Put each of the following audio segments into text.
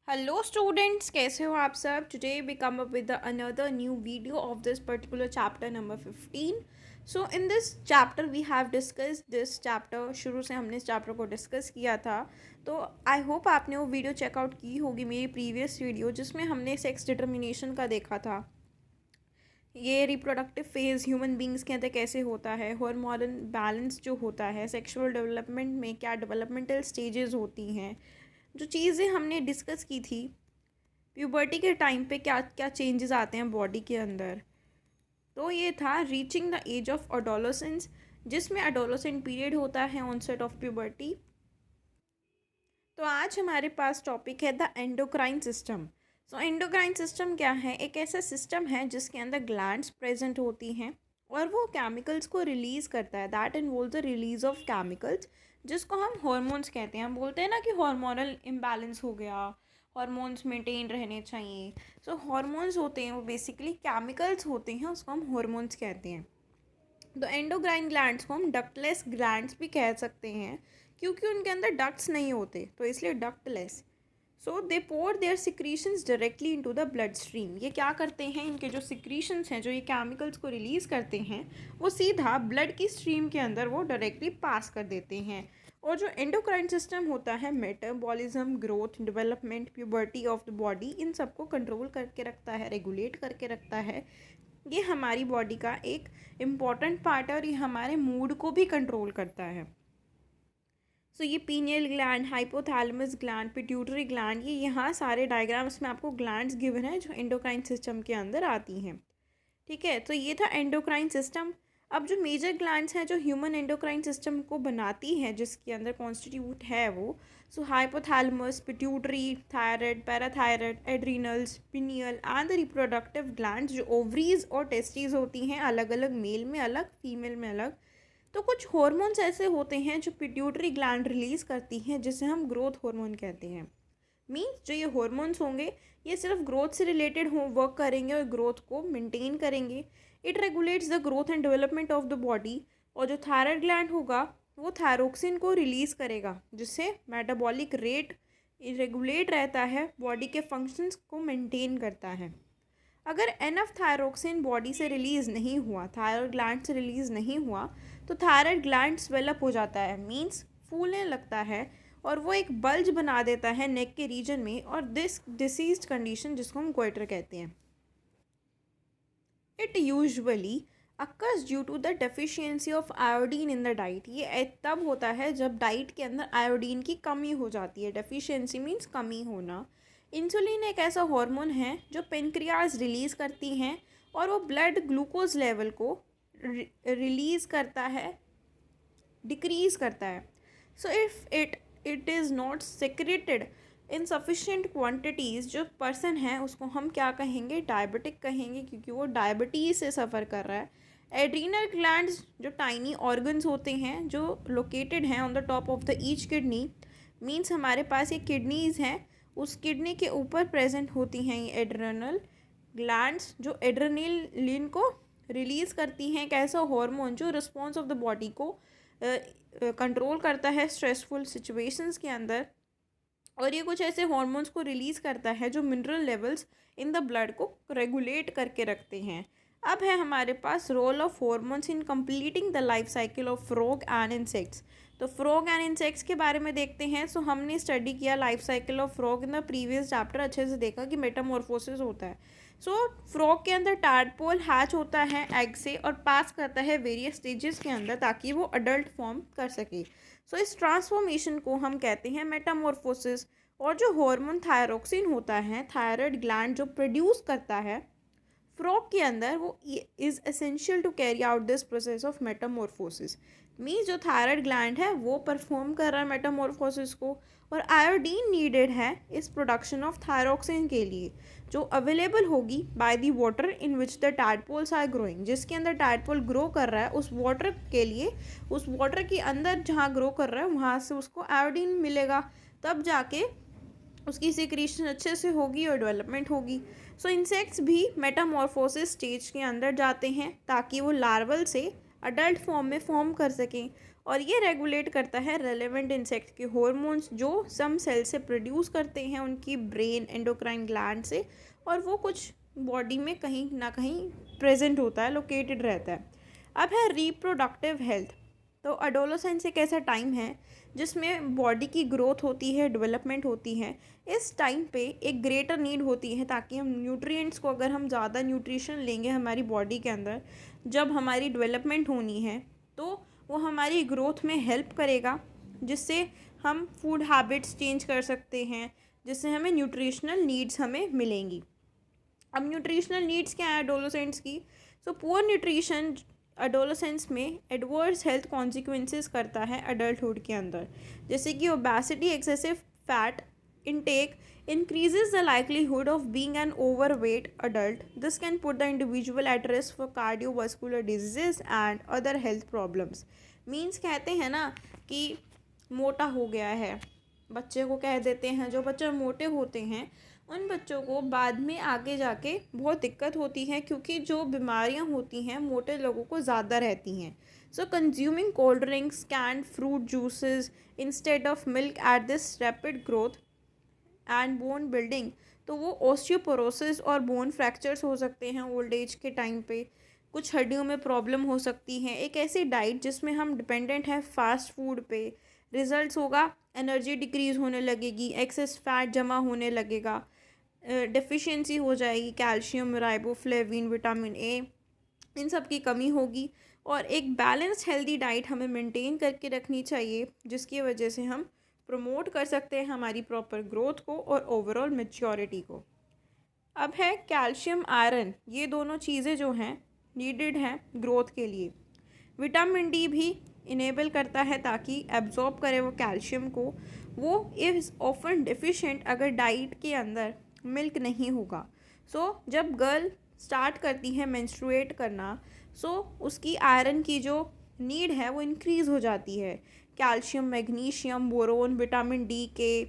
Hello students, कैसे हो आप सब। Today we come up with another new video of this particular chapter number 15. So in this chapter we have discuss this chapter. शुरू से हमने इस चैप्टर को डिस्कस किया था, तो आई होप आपने वो वीडियो चेकआउट की होगी, मेरी प्रीवियस वीडियो जिसमें हमने सेक्स डिटर्मिनेशन का देखा था. ये रिप्रोडक्टिव फेज़ ह्यूमन बींग्स के अंदर कैसे होता है, हार्मोनल बैलेंस जो होता है, सेक्सुअल डेवलपमेंट में क्या डेवलपमेंटल स्टेजेस होती हैं, जो चीज़ें हमने डिस्कस की थी. प्यूबर्टी के टाइम पे क्या क्या चेंजेस आते हैं बॉडी के अंदर. तो ये था रीचिंग द एज ऑफ अडोलोसेंस, जिसमें अडोलोसेंट पीरियड होता है ऑनसेट ऑफ प्यूबर्टी. तो आज हमारे पास टॉपिक है the endocrine system. So endocrine system क्या है? एक ऐसा सिस्टम है जिसके अंदर ग्लैंड्स प्रेजेंट होती हैं और वो केमिकल्स को रिलीज़ करता है. That involve the release of chemicals, जिसको हम हॉर्मोन्स कहते हैं. हम बोलते हैं ना कि हार्मोनल इम्बैलेंस हो गया, हॉर्मोन्स मेंटेन रहने चाहिए. सो हॉर्मोन्स होते हैं वो बेसिकली केमिकल्स होते हैं, उसको हम हॉर्मोन्स कहते हैं. तो एंडोक्राइन ग्लैंड्स को हम डक्टलेस ग्लैंड्स भी कह सकते हैं, क्योंकि उनके अंदर डक्ट्स नहीं होते, तो इसलिए ductless. So they pour their secretions directly into the blood stream. ये क्या करते हैं, इनके जो सिक्रीशंस हैं, जो ये केमिकल्स को रिलीज़ करते हैं, वो सीधा ब्लड की स्ट्रीम के अंदर वो डायरेक्टली पास कर देते हैं. और जो एंडोक्राइन सिस्टम होता है, metabolism, growth, development, puberty of the body, इन सबको कंट्रोल करके रखता है, रेगुलेट करके रखता है. ये हमारी बॉडी का एक इम्पॉर्टेंट पार्ट है और ये हमारे मूड को भी कंट्रोल करता है. सो ये pineal gland, hypothalamus gland, pituitary gland, ये यहाँ सारे डायग्राम्स में आपको ग्लैंड्स गिवन है जो एंडोक्राइन सिस्टम के अंदर आती हैं. ठीक है, तो ये था एंडोक्राइन सिस्टम. अब जो मेजर ग्लैंड्स हैं जो ह्यूमन एंडोक्राइन सिस्टम को बनाती हैं, जिसके अंदर कॉन्स्टिट्यूट है वो, so hypothalamus, pituitary, thyroid, parathyroid, adrenals, pineal and the reproductive glands, जो ओवरीज और टेस्टिस होती हैं, अलग अलग, मेल में अलग, फीमेल में अलग. तो कुछ हॉर्मोन्स ऐसे होते हैं जो पिट्यूटरी ग्लैंड रिलीज़ करती हैं, जिसे हम ग्रोथ हार्मोन कहते हैं. मीन्स जो ये हॉर्मोन्स होंगे, ये सिर्फ ग्रोथ से रिलेटेड हो वर्क करेंगे और ग्रोथ को मेंटेन करेंगे. It regulates the growth and development of the body. और जो थायराइड ग्लैंड होगा वो थायरोक्सिन को रिलीज़ करेगा, जिससे मेटाबॉलिक रेट रेगुलेट रहता है, बॉडी के फंक्शंस को मेंटेन करता है. अगर एनफ थायरोक्सिन बॉडी से रिलीज़ नहीं हुआ, थायराइड ग्लैंड से रिलीज़ नहीं हुआ, तो थायराइड ग्लैंड स्वेलअप हो जाता है, मीन्स फूलने लगता है, और वो एक बल्ज बना देता है नेक के रीजन में, और दिस डिसीज्ड कंडीशन जिसको हम गोइटर कहते हैं. It usually occurs due to the deficiency of iodine in the diet. ये तब होता है जब डाइट के अंदर आयोडीन की कमी हो जाती है. डेफिशिएंसी मीन्स कमी होना. इंसुलिन एक ऐसा हार्मोन है जो पेनक्रियाज रिलीज़ करती हैं, और वो ब्लड ग्लूकोज लेवल को रिलीज़ करता है, डिक्रीज़ करता है. So if it is not secreted in sufficient quantities, जो पर्सन है उसको हम क्या कहेंगे, डायबिटिक कहेंगे, क्योंकि वो डायबिटीज़ से सफ़र कर रहा है. एड्रीनल ग्लैंड्स जो टाइनी ऑर्गन्स होते हैं, जो लोकेटेड हैं on the top of the each kidney, means हमारे पास ये किडनीज़ हैं, उस किडनी के ऊपर प्रेजेंट होती हैं ये एड्रेनल ग्लैंड्स, जो एड्रेनलिन को रिलीज़ करती हैं, एक ऐसा हार्मोन जो रिस्पॉन्स ऑफ द बॉडी को कंट्रोल करता है स्ट्रेसफुल सिचुएशंस के अंदर. और ये कुछ ऐसे हॉर्मोन्स को रिलीज़ करता है जो mineral levels in the blood को रेगुलेट करके रखते हैं. अब है हमारे पास role of hormones in completing the life cycle of frog and insects. तो फ्रॉग एंड इंसेक्ट्स के बारे में देखते हैं. सो हमने स्टडी किया life cycle of frog in the previous chapter, अच्छे से देखा कि मेटामॉर्फोसिस होता है. सो फ्रॉग के अंदर टैडपोल हैच होता है एग से और पास करता है वेरियस स्टेजेस के अंदर, ताकि वो अडल्ट फॉर्म कर सके. सो इस ट्रांसफॉर्मेशन को हम कहते हैं मेटामॉर्फोसिस. और जो हार्मोन थायरोक्सिन होता है, थायराइड ग्लैंड जो प्रोड्यूस करता है फ्रॉग के अंदर, वो is essential to carry out this process of metamorphosis. Means जो थायराइड ग्लैंड है वो परफॉर्म कर रहा है मेटामॉर्फोसिस को, और आयोडीन नीडेड है इस प्रोडक्शन ऑफ थायरोक्सिन के लिए, जो अवेलेबल होगी by the water in which the tadpoles are growing. जिसके अंदर टैडपोल ग्रो कर रहा है, उस वाटर के लिए, उस वाटर के अंदर जहाँ ग्रो कर रहा है वहाँ से उसको आयोडीन मिलेगा, तब जाके उसकी सिक्रीशन अच्छे से होगी और डेवलपमेंट होगी. सो इंसेक्ट्स भी मेटामॉर्फोसिस स्टेज के अंदर जाते हैं, ताकि वो लार्वल से अडल्ट फॉर्म में फॉर्म कर सकें. और ये रेगुलेट करता है रेलेवेंट इंसेक्ट के हॉर्मोन्स जो सम सेल से प्रोड्यूस करते हैं उनकी ब्रेन एंडोक्राइन ग्लैंड से, और वो कुछ बॉडी में कहीं ना कहीं प्रेजेंट होता है, लोकेटेड रहता है। अब है रिप्रोडक्टिव हेल्थ। तो एडोलेसेंस एक ऐसा टाइम है जिसमें बॉडी की ग्रोथ होती है, डेवलपमेंट होती है। इस टाइम पे एक ग्रेटर नीड होती है ताकि हम न्यूट्रिएंट्स को, अगर हम ज़्यादा न्यूट्रिशन लेंगे हमारी बॉडी के अंदर, जब हमारी डेवलपमेंट होनी है तो वो हमारी ग्रोथ में हेल्प करेगा, जिससे हम फूड हैबिट्स चेंज कर सकते हैं, जिससे हमें न्यूट्रिशनल नीड्स हमें मिलेंगी। अब न्यूट्रिशनल नीड्स क्या है एडोलेसेंट्स की? सो पुअर न्यूट्रिशन एडोलेसेंस में एडवर्स हेल्थ कॉन्सिक्वेंसेस करता है अडल्टहुड के अंदर, जैसे कि obesity, excessive fat intake increases the likelihood of being an overweight adult. This can put the individual at risk for cardiovascular diseases and other health problems. Means कहते हैं ना कि मोटा हो गया है, बच्चे को कह देते हैं, जो बच्चे मोटे होते हैं उन बच्चों को बाद में आगे जाके बहुत दिक्कत होती है, क्योंकि जो बीमारियां होती हैं मोटे लोगों को ज़्यादा रहती हैं। So consuming cold drinks, canned fruit juices instead of milk at this rapid growth and bone building, तो वो ओस्टियोपोरोसिस और बोन फ्रैक्चर्स हो सकते हैं ओल्ड एज के टाइम पे। कुछ हड्डियों में प्रॉब्लम हो सकती है। एक ऐसी डाइट जिसमें हम डिपेंडेंट है फास्ट फूड पे, रिजल्ट्स होगा एनर्जी डिक्रीज़ होने लगेगी, एक्सेस फैट जमा होने लगेगा, डेफिशिएंसी हो जाएगी, कैल्शियम, राइबोफ्लेविन, विटामिन ए, इन सब की कमी होगी। और एक बैलेंस्ड हेल्दी डाइट हमें मेंटेन करके रखनी चाहिए, जिसकी वजह से हम प्रमोट कर सकते हैं हमारी प्रॉपर ग्रोथ को और ओवरऑल मैच्योरिटी को। अब है कैल्शियम, आयरन, ये दोनों चीज़ें जो हैं नीडेड हैं ग्रोथ के लिए। विटामिन डी भी इनेबल करता है ताकि एब्जॉर्ब करे वो कैल्शियम को। वो इज़ ऑफन डिफिशिएंट अगर डाइट के अंदर मिल्क नहीं होगा। जब गर्ल स्टार्ट करती है मेंस्ट्रुएट करना, उसकी आयरन की जो नीड है वो इंक्रीज़ हो जाती है। Calcium, magnesium, boron, vitamin D के,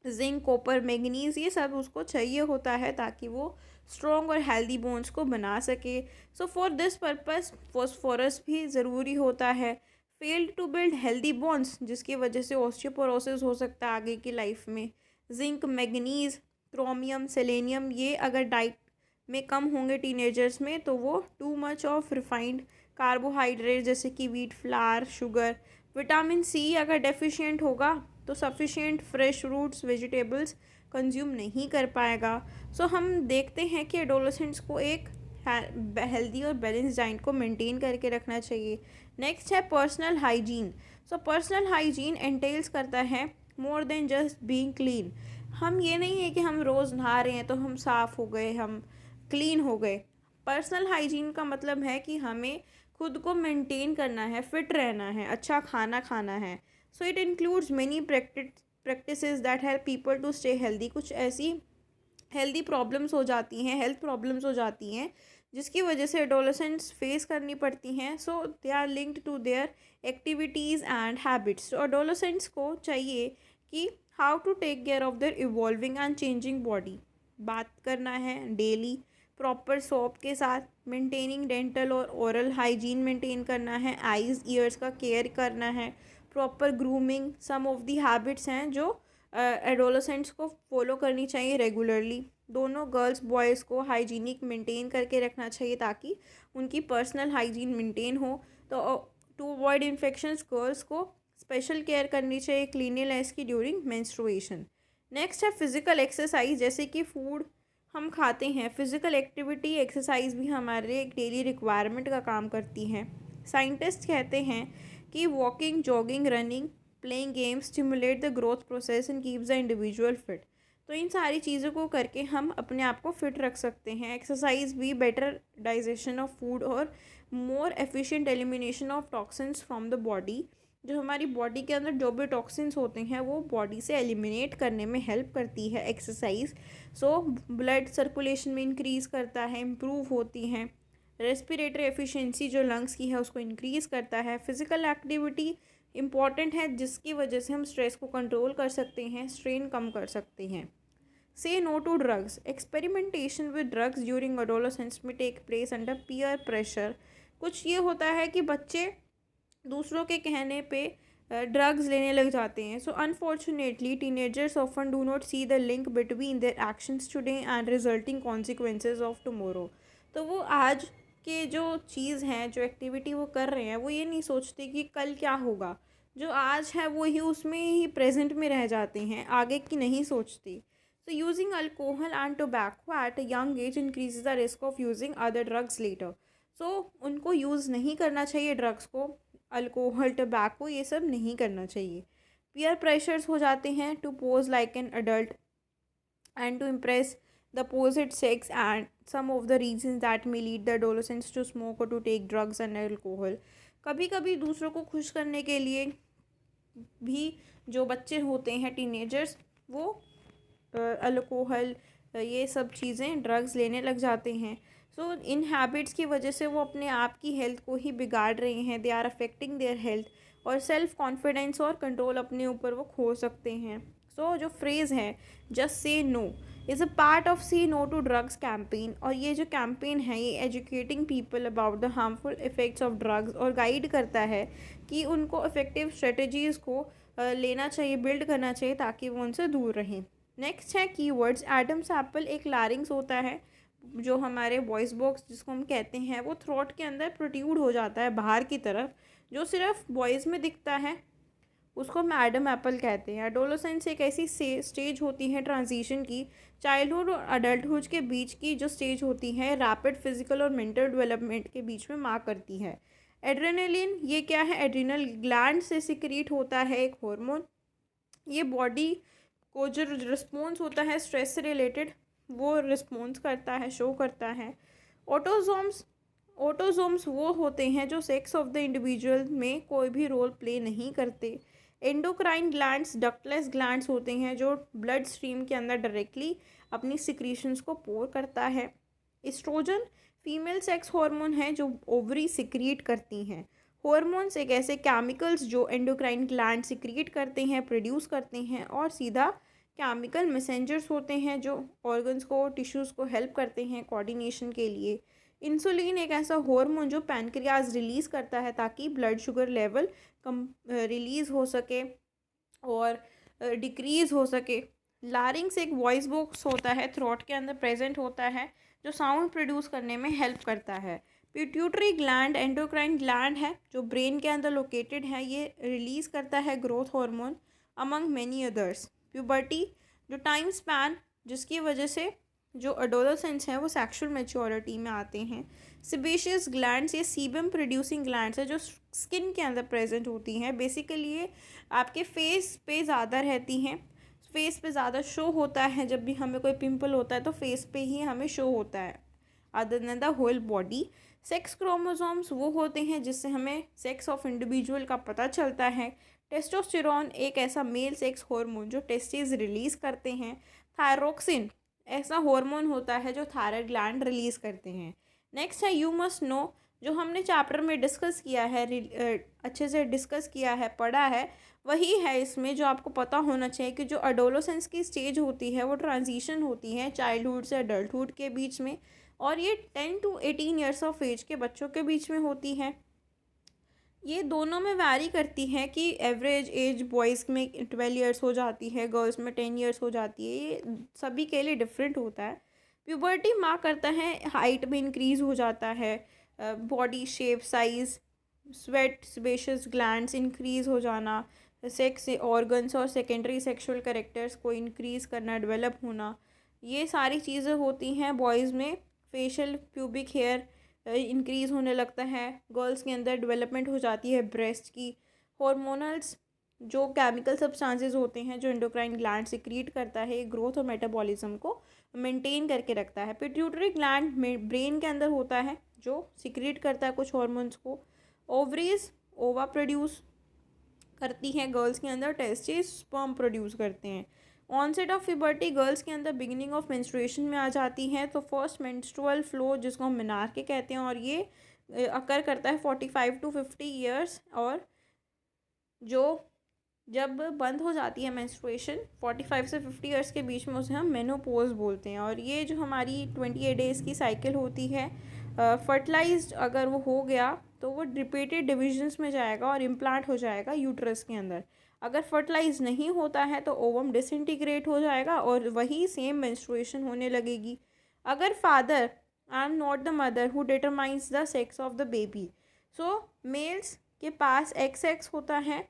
जिंक, कॉपर, मैग्नीज, ये सब उसको चाहिए होता है ताकि वो स्ट्रॉन्ग और हेल्दी बोन्स को बना सके। फॉर दिस पर्पस फॉस्फोरस भी ज़रूरी होता है। Failed to build healthy bones, जिसकी वजह से ऑस्टियोपोरोसिस हो सकता है आगे की लाइफ में। जिंक, मैग्नीज, क्रोमियम, सेलेनियम, ये अगर डाइट में कम होंगे टीनेजर्स में तो वो too much of refined carbohydrate जैसे कि wheat flour, sugar. Vitamin C अगर डेफिशिएंट होगा तो sufficient fresh fruits, vegetables consume नहीं कर पाएगा। हम देखते हैं कि एडोलेसेंट्स को एक हेल्दी और बैलेंस डाइट को मेंटेन करके रखना चाहिए। नेक्स्ट है पर्सनल हाइजीन। पर्सनल हाइजीन एंटेल्स करता है more than just being clean. हम ये नहीं है कि हम रोज़ नहा रहे हैं तो हम साफ़ हो गए, हम क्लीन हो गए। पर्सनल हाइजीन का मतलब है कि हमें खुद को मेंटेन करना है, फिट रहना है, अच्छा खाना खाना है। It includes many practices that help people to stay healthy. कुछ ऐसी हेल्दी प्रॉब्लम्स हो जाती हैं, हेल्थ प्रॉब्लम्स हो जाती हैं जिसकी वजह से एडोलेसेंट्स फेस करनी पड़ती हैं। They are linked to their activities and habits. Adolescents को चाहिए कि how to take care of their evolving and changing body. बात करना है डेली प्रॉपर सोप के साथ, मेंटेनिंग डेंटल और ओरल हाइजीन मेंटेन करना है, आईज ईयर्स का केयर करना है, proper grooming, some of the habits हैं जो एडोलेसेंट्स को फॉलो करनी चाहिए रेगुलरली। दोनों गर्ल्स बॉयज़ को हाइजीनिक मेंटेन करके रखना चाहिए ताकि उनकी पर्सनल हाइजीन मेंटेन हो। टू अवॉइड इन्फेक्शंस गर्ल्स को स्पेशल केयर करनी चाहिए क्लीनलीनेस की ड्यूरिंग मेंस्ट्रुएशन। नेक्स्ट है फिज़िकल एक्सरसाइज, जैसे कि फूड हम खाते हैं, फिज़िकल एक्टिविटी, एक्सरसाइज भी हमारे एक डेली रिक्वायरमेंट का काम करती हैं। साइंटिस्ट कहते हैं कि walking, jogging, running, playing games stimulate the growth process and keeps the individual fit. तो इन सारी चीज़ों को करके हम अपने आप को फिट रख सकते हैं। एक्सरसाइज भी बेटर डाइजेशन ऑफ फूड और more efficient elimination of toxins from the body. जो हमारी बॉडी के अंदर जो भी टॉक्सिन्स होते हैं वो बॉडी से एलिमिनेट करने में हेल्प करती है एक्सरसाइज। ब्लड सर्कुलेशन में इंक्रीज़ करता है, इम्प्रूव होती हैं। रेस्पिरेटरी एफिशिएंसी जो लंग्स की है उसको इंक्रीज़ करता है। फिज़िकल एक्टिविटी इम्पॉर्टेंट है जिसकी वजह से हम स्ट्रेस को कंट्रोल कर सकते हैं, स्ट्रेन कम कर सकते हैं। Say no to drugs. Experimentation with drugs during adolescence में take place under peer pressure. कुछ ये होता है कि बच्चे दूसरों के कहने पे ड्रग्स लेने लग जाते हैं. So unfortunately teenagers often do not see the link between their actions today and resulting consequences of tomorrow. तो वो आज के जो चीज़ हैं, जो एक्टिविटी वो कर रहे हैं, वो ये नहीं सोचते कि कल क्या होगा. जो आज है वो ही उसमें ही प्रेजेंट में रह जाते हैं, आगे की नहीं सोचते. So using alcohol and tobacco at a young age increase the risk of using other drugs later. So उनको यूज़ नहीं करना चाहिए ड्रग्स को, अल्कोहल टबैको ये सब नहीं करना चाहिए. पीयर प्रेशर्स हो जाते हैं to pose like an adult and to impress the opposite sex and some of the reason that may lead the adolescents to smoke और to take drugs and alcohol. कभी कभी दूसरों को खुश करने के लिए भी जो बच्चे होते हैं, टीनेजर्स, वो अल्कोहल ये सब चीज़ें, ड्रग्स लेने लग जाते हैं. सो इन हैबिट्स की वजह से वो अपने आप की हेल्थ को ही बिगाड़ रहे हैं. They are affecting their health और सेल्फ कॉन्फिडेंस और कंट्रोल अपने ऊपर वो खो सकते हैं. सो जो फ्रेज़ है just say no is a part of say no to drugs campaign. और ये जो कैंपेन है ये educating people about the harmful effects of drugs और गाइड करता है कि उनको इफ़ेक्टिव स्ट्रेटजीज़ को लेना चाहिए, बिल्ड करना चाहिए ताकि वो उनसे दूर रहें. नेक्स्ट है कीवर्ड्स. एडम्स एप्पल एक लारिंग्स होता है, जो हमारे वॉइस बॉक्स जिसको हम कहते हैं, वो थ्रोट के अंदर प्रोट्यूड हो जाता है बाहर की तरफ, जो सिर्फ बॉयज़ में दिखता है, उसको हम एडम एप्पल कहते हैं. एडोलेसेंस एक ऐसी स्टेज होती है ट्रांजिशन की, चाइल्डहुड और अडल्टहुड के बीच की जो स्टेज होती है, रैपिड फिजिकल और मेंटल डेवलपमेंट के बीच में मार्क करती है. एड्रेनलिन ये क्या है? एड्रिनल ग्लैंड से सिक्रीट होता है एक हार्मोन. ये बॉडी को जो रिस्पॉन्स होता है स्ट्रेस से रिलेटेड, वो रिस्पॉन्स करता है, शो करता है. ऑटोजोम्स. ऑटोजोम्स वो होते हैं जो सेक्स ऑफ द इंडिविजुअल में कोई भी रोल प्ले नहीं करते. एंडोक्राइन ग्लैंड्स डक्टलेस ग्लैंड्स होते हैं जो ब्लड स्ट्रीम के अंदर डायरेक्टली अपनी सिक्रीशंस को पोर करता है. एस्ट्रोजन फीमेल सेक्स हार्मोन है जो ओवरी सिक्रीट करती हैं. हार्मोन्स एक ऐसे केमिकल्स जो एंडोक्राइन ग्लैंड सिक्रीट करते हैं, प्रोड्यूस करते हैं, और सीधा केमिकल मैसेंजर्स होते हैं जो ऑर्गन्स को, टिश्यूज़ को हेल्प करते हैं कोऑर्डिनेशन के लिए. इंसुलिन एक ऐसा हार्मोन जो पैनक्रियाज रिलीज़ करता है ताकि ब्लड शुगर लेवल कम रिलीज़ हो सके और डिक्रीज़ हो सके. लारिंग्स एक वॉइस बॉक्स होता है, थ्रोट के अंदर प्रेजेंट होता है, जो साउंड प्रोड्यूस करने में हेल्प करता है. पिट्यूटरी ग्लैंड एंडोक्राइन ग्लैंड है जो ब्रेन के अंदर लोकेटेड है. ये रिलीज़ करता है growth hormone among many others. Puberty जो टाइम स्पैन जिसकी वजह से जो एडोलेसेंट्स हैं वो सेक्सुअल मैच्योरिटी में आते हैं. सिबेशियस ग्लैंड्स ये सीबम प्रोड्यूसिंग ग्लैंड्स है जो स्किन के अंदर प्रेजेंट होती हैं. बेसिकली ये आपके फेस पे ज़्यादा रहती हैं, फेस पे ज़्यादा शो होता है. जब भी हमें कोई पिंपल होता है तो फेस पे ही हमें शो होता है, other than the whole body. Sex chromosomes वो होते हैं जिससे हमें सेक्स ऑफ इंडिविजुअल का पता चलता है. टेस्टोस्टेरोन एक ऐसा मेल सेक्स हार्मोन जो टेस्टिस रिलीज़ करते हैं. थायरोक्सिन ऐसा हार्मोन होता है जो थायराइड ग्लैंड रिलीज़ करते हैं. नेक्स्ट है यू मस्ट नो, जो हमने चैप्टर में डिस्कस किया है, अच्छे से डिस्कस किया है, पढ़ा है, वही है इसमें जो आपको पता होना चाहिए कि जो एडोलेसेंस की स्टेज होती है वो ट्रांजिशन होती है चाइल्डहुड से अडल्टहुड के बीच में, और ये 10 to 18 ईयर्स ऑफ एज के बच्चों के बीच में होती है. ये दोनों में वैरी करती है कि एवरेज एज बॉयज़ में 12 ईयर्स हो जाती है, गर्ल्स में 10 ईयर्स हो जाती है. ये सभी के लिए डिफरेंट होता है. प्यूबर्टी मार्क करता है हाइट में इंक्रीज़ हो जाता है, body shape, size, sweat, sebaceous glands increase हो जाना, सेक्स ऑर्गन्स और सेकेंडरी सेक्सुअल कैरेक्टर्स को इंक्रीज़ करना, डेवलप होना, ये सारी चीज़ें होती हैं बॉयज़ में. फेशियल प्यूबिक हेयर इंक्रीज़ होने लगता है. गर्ल्स के अंदर डेवलपमेंट हो जाती है ब्रेस्ट की. हार्मोनल्स जो केमिकल सब्सटेंसेस होते हैं जो एंडोक्राइन ग्लैंड सिक्रीट करता है, ग्रोथ और मेटाबॉलिज्म को मेंटेन करके रखता है. पिट्यूटरी ग्लैंड ब्रेन के अंदर होता है जो सिक्रीट करता है कुछ हार्मोन्स को. ओवरीज ओवा प्रोड्यूस करती हैं गर्ल्स के अंदर, टेस्टिस स्पर्म प्रोड्यूस करते हैं. ऑनसेट ऑफ प्यूबर्टी गर्ल्स के अंदर बिगिनिंग ऑफ मेंस्ट्रुएशन में आ जाती है. तो फर्स्ट मेंस्ट्रुअल फ्लो जिसको हम मेनार्के कहते हैं, और ये अकर करता है 45 to 50 ईयर्स, और जो जब बंद हो जाती है मेंस्ट्रुएशन 45 से 50 ईयर्स के बीच में, उसे हम मेनोपॉज बोलते हैं. और ये जो हमारी 28 डेज़ की साइकिल होती है फर्टिलाइज्ड अगर वो हो गया तो वो रिपीटेड डिविजन्स में जाएगा और इम्प्लांट हो जाएगा यूट्रस के अंदर। अगर फर्टिलाइज नहीं होता है तो ओवम डिसइंटीग्रेट हो जाएगा और वही सेम मेंस्ट्रुएशन होने लगेगी। अगर father and not the mother who determines the sex of the baby, so males के पास एक्स एक्स होता है,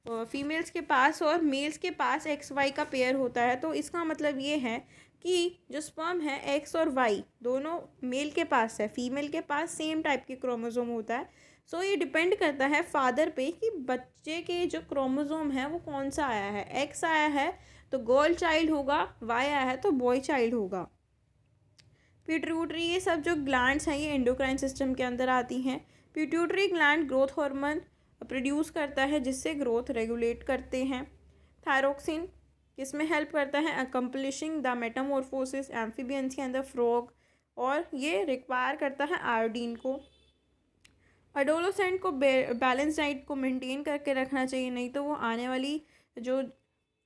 फीमेल्स के पास और मेल्स के पास एक्स वाई का पेयर होता है। तो इसका मतलब ये है कि जो स्पर्म है एक्स और वाई दोनों मेल के पास है, फीमेल के पास सेम टाइप के क्रोमोसोम होता है। सो ये डिपेंड करता है फादर पे कि बच्चे के जो क्रोमोसोम है वो कौन सा आया है। एक्स आया है तो गर्ल चाइल्ड होगा, वाई आया है तो बॉय चाइल्ड होगा। पिट्यूटरी, ये सब जो ग्लैंड्स हैं ये एंडोक्राइन सिस्टम के अंदर आती हैं। Pituitary gland growth hormone produce करता है जिससे ग्रोथ रेगुलेट करते हैं। थायरोक्सिन किसमें हेल्प करता है, अकम्पलिशिंग द मेटामॉर्फोसिस एम्फीबियंस के अंदर फ्रॉग, और ये रिक्वायर करता है आयोडीन को। एडोलोसेंट को बैलेंस डाइट को मेंटेन करके रखना चाहिए, नहीं तो वो आने वाली जो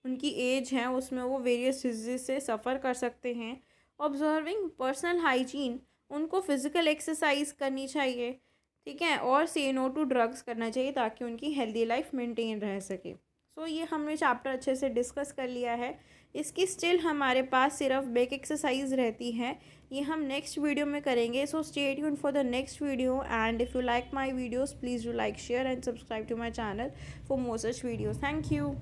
उनकी एज है उसमें वो वेरियस डिजीज से सफ़र कर सकते हैं। ऑब्जर्विंग पर्सनल हाइजीन, उनको फिज़िकल एक्सरसाइज करनी चाहिए, ठीक है, और से नो टू ड्रग्स करना चाहिए ताकि उनकी हेल्दी लाइफ मेंटेन रह सके। सो ये हमने चैप्टर अच्छे से डिस्कस कर लिया है। इसकी स्टिल हमारे पास सिर्फ बेक एक्सरसाइज रहती है, ये हम नेक्स्ट वीडियो में करेंगे। So stay tuned for the next video and if you like my videos please do like share and subscribe to my channel for more such videos. Thank you.